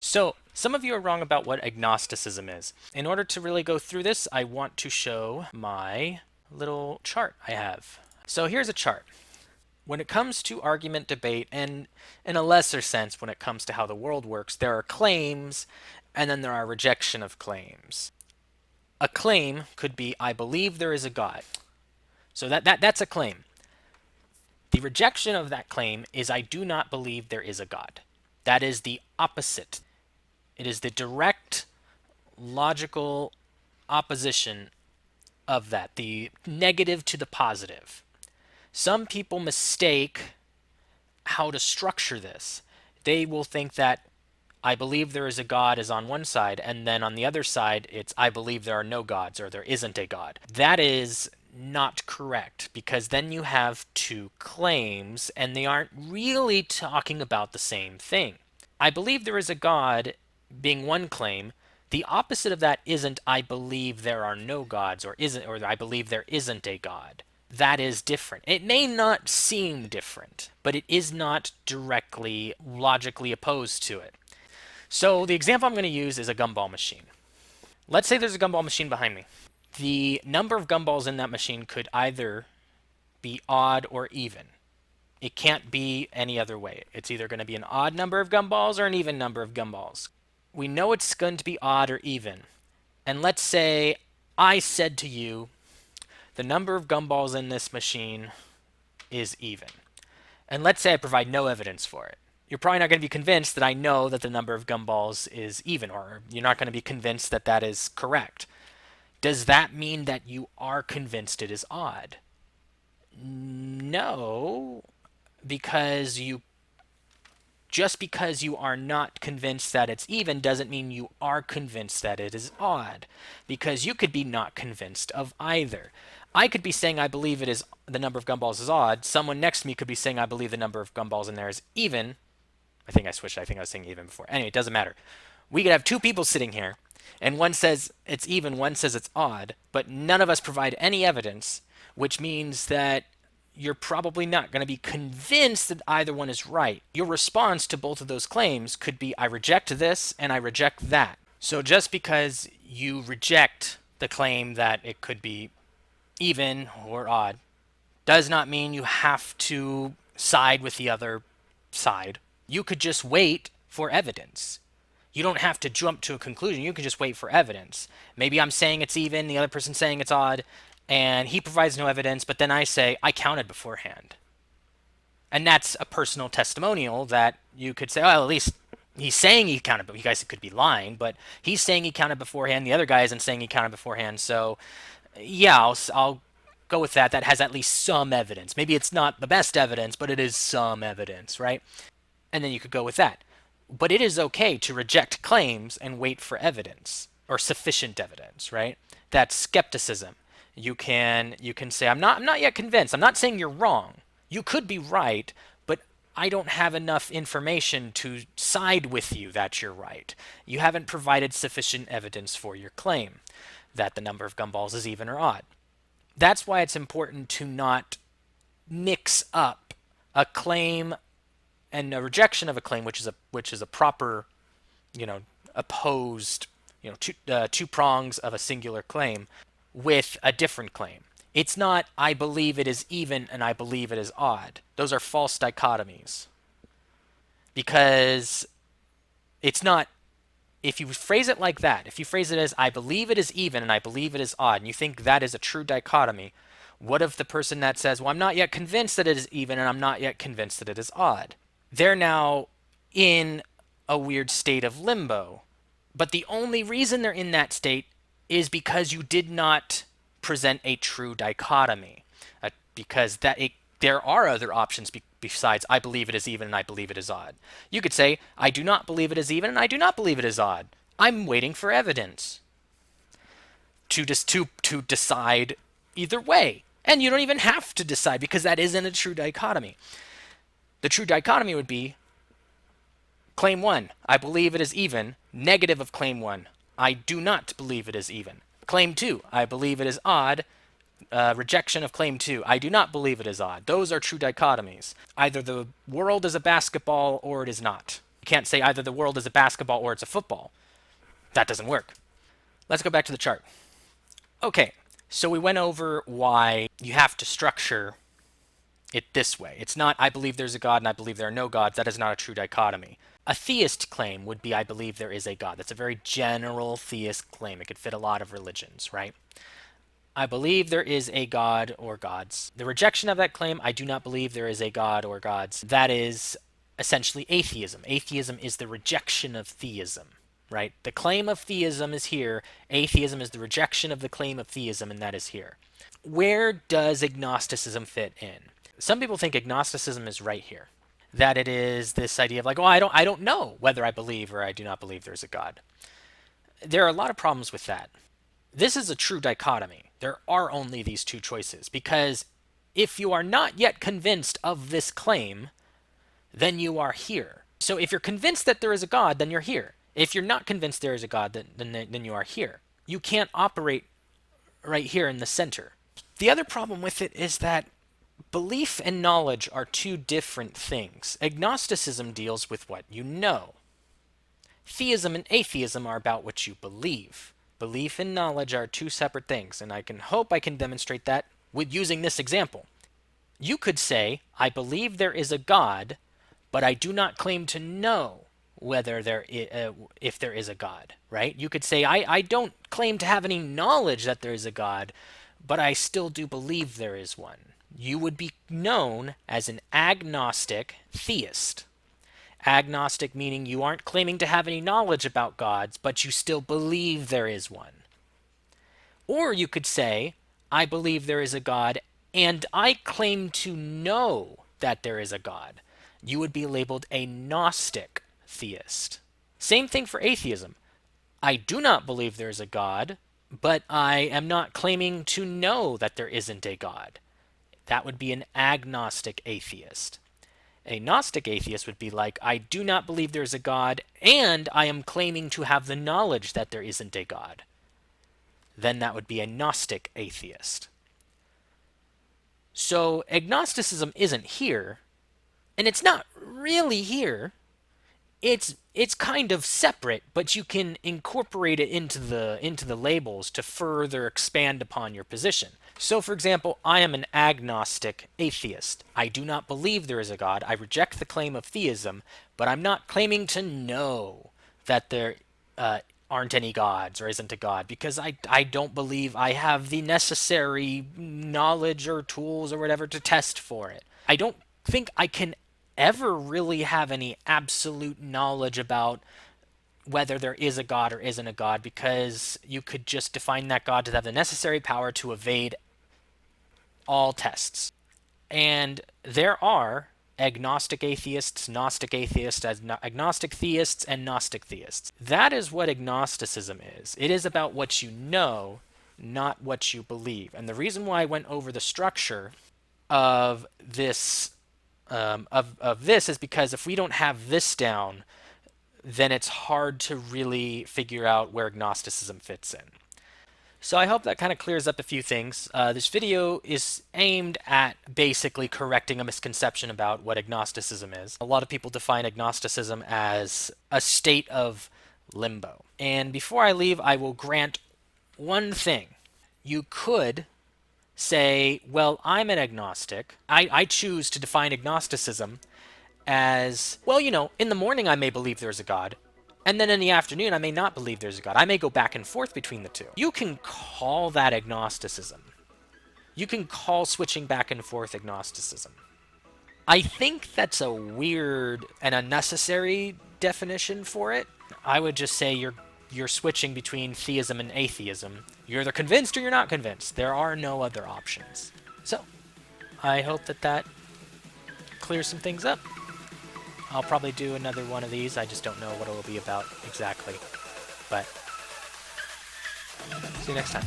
So, some of you are wrong about what agnosticism is. In order to really go through this, I want to show my little chart I have. So, here's a chart. When it comes to argument debate, and in a lesser sense, when it comes to how the world works, there are claims and then there are rejection of claims. A claim could be, I believe there is a God. So that's a claim. The rejection of that claim is, I do not believe there is a God. That is the opposite. It is the direct logical opposition of that, the negative to the positive. Some people mistake how to structure this. They will think that I believe there is a God is on one side, and then on the other side, it's I believe there are no gods or there isn't a God. That is not correct because then you have two claims and they aren't really talking about the same thing. I believe there is a God being one claim. The opposite of that isn't I believe there are no gods or I believe there isn't a God. That is different. It may not seem different, but it is not directly logically opposed to it. So the example I'm going to use is a gumball machine. Let's say there's a gumball machine behind me. The number of gumballs in that machine could either be odd or even. It can't be any other way. It's either going to be an odd number of gumballs or an even number of gumballs. We know it's going to be odd or even. And let's say I said to you, the number of gumballs in this machine is even. And let's say I provide no evidence for it. You're probably not going to be convinced that I know that the number of gumballs is even, or you're not going to be convinced that that is correct. Does that mean that you are convinced it is odd? No, because you just because you are not convinced that it's even doesn't mean you are convinced that it is odd, because you could be not convinced of either. I could be saying I believe it is the number of gumballs is odd. Someone next to me could be saying I believe the number of gumballs in there is even. I think I switched. I think I was saying even before. Anyway, it doesn't matter. We could have two people sitting here, and one says it's even, one says it's odd, but none of us provide any evidence, which means that you're probably not going to be convinced that either one is right. Your response to both of those claims could be, I reject this and I reject that. So just because you reject the claim that it could be even or odd does not mean you have to side with the other side. You could just wait for evidence. You don't have to jump to a conclusion. You can just wait for evidence. Maybe I'm saying it's even, the other person's saying it's odd, and he provides no evidence, but then I say, I counted beforehand. And that's a personal testimonial that you could say, well, at least he's saying he counted, but you guys could be lying, but he's saying he counted beforehand. The other guy isn't saying he counted beforehand. So, yeah, I'll go with that. That has at least some evidence. Maybe it's not the best evidence, but it is some evidence, right? And then you could go with that. But it is okay to reject claims and wait for evidence or sufficient evidence, right? That's skepticism. You can say I'm not yet convinced. I'm not saying you're wrong. You could be right, but I don't have enough information to side with you that you're right. You haven't provided sufficient evidence for your claim that the number of gumballs is even or odd. That's why it's important to not mix up a claim and a rejection of a claim, which is a proper, opposed, two prongs of a singular claim, with a different claim. It's not I believe it is even and I believe it is odd. Those are false dichotomies. Because it's not, if you phrase it like that, if you phrase it as I believe it is even and I believe it is odd, and you think that is a true dichotomy, what if the person that says, well, I'm not yet convinced that it is even and I'm not yet convinced that it is odd? They're now in a weird state of limbo. But the only reason they're in that state is because you did not present a true dichotomy. Because there are other options besides I believe it is even and I believe it is odd. You could say I do not believe it is even and I do not believe it is odd. I'm waiting for evidence to decide either way. And you don't even have to decide because that isn't a true dichotomy. The true dichotomy would be claim 1, I believe it is even, negative of claim 1, I do not believe it is even. Claim 2, I believe it is odd, rejection of claim 2, I do not believe it is odd. Those are true dichotomies. Either the world is a basketball or it is not. You can't say either the world is a basketball or it's a football. That doesn't work. Let's go back to the chart. Okay, so we went over why you have to structure it this way. It's not, I believe there's a God and I believe there are no gods. That is not a true dichotomy. A theist claim would be, I believe there is a God. That's a very general theist claim. It could fit a lot of religions, right? I believe there is a God or gods. The rejection of that claim, I do not believe there is a God or gods. That is essentially atheism. Atheism is the rejection of theism, right? The claim of theism is here. Atheism is the rejection of the claim of theism, and that is here. Where does agnosticism fit in? Some people think agnosticism is right here. That it is this idea of like, oh, I don't know whether I believe or I do not believe there's a God. There are a lot of problems with that. This is a true dichotomy. There are only these two choices, because if you are not yet convinced of this claim, then you are here. So if you're convinced that there is a God, then you're here. If you're not convinced there is a God, then you are here. You can't operate right here in the center. The other problem with it is that belief and knowledge are two different things. Agnosticism deals with what you know. Theism and atheism are about what you believe. Belief and knowledge are two separate things, and I hope I can demonstrate that with using this example. You could say, I believe there is a God, but I do not claim to know whether if there is a God, right? You could say, I don't claim to have any knowledge that there is a God, but I still do believe there is one. You would be known as an agnostic theist. Agnostic meaning you aren't claiming to have any knowledge about gods, but you still believe there is one. Or you could say, I believe there is a God, and I claim to know that there is a God. You would be labeled a Gnostic theist. Same thing for atheism. I do not believe there is a God, but I am not claiming to know that there isn't a God. That would be an agnostic atheist. A Gnostic atheist would be like, I do not believe there is a God, and I am claiming to have the knowledge that there isn't a God. Then that would be a Gnostic atheist. So agnosticism isn't here, and it's not really here. It's kind of separate, but you can incorporate it into the labels to further expand upon your position. So for example, I am an agnostic atheist. I do not believe there is a God. I reject the claim of theism, but I'm not claiming to know that there aren't any gods or isn't a God, because I don't believe I have the necessary knowledge or tools or whatever to test for it. I don't think I can ever really have any absolute knowledge about whether there is a God or isn't a God, because you could just define that God to have the necessary power to evade all tests. And there are agnostic atheists, Gnostic atheists, agnostic theists, and Gnostic theists. That is what agnosticism is. It is about what you know, not what you believe. And the reason why I went over the structure of this this is because if we don't have this down, then it's hard to really figure out where agnosticism fits in. So I hope that kind of clears up a few things. This video is aimed at basically correcting a misconception about what agnosticism is. A lot of people define agnosticism as a state of limbo. And before I leave, I will grant one thing. You could say, well, I'm an agnostic. I choose to define agnosticism as, well, in the morning I may believe there's a God, and then in the afternoon I may not believe there's a God. I may go back and forth between the two. You can call that agnosticism. You can call switching back and forth agnosticism. I think that's a weird and unnecessary definition for it. I would just say you're switching between theism and atheism. You're either convinced or you're not convinced. There are no other options. So, I hope that clears some things up. I'll probably do another one of these. I just don't know what it will be about exactly. But, see you next time.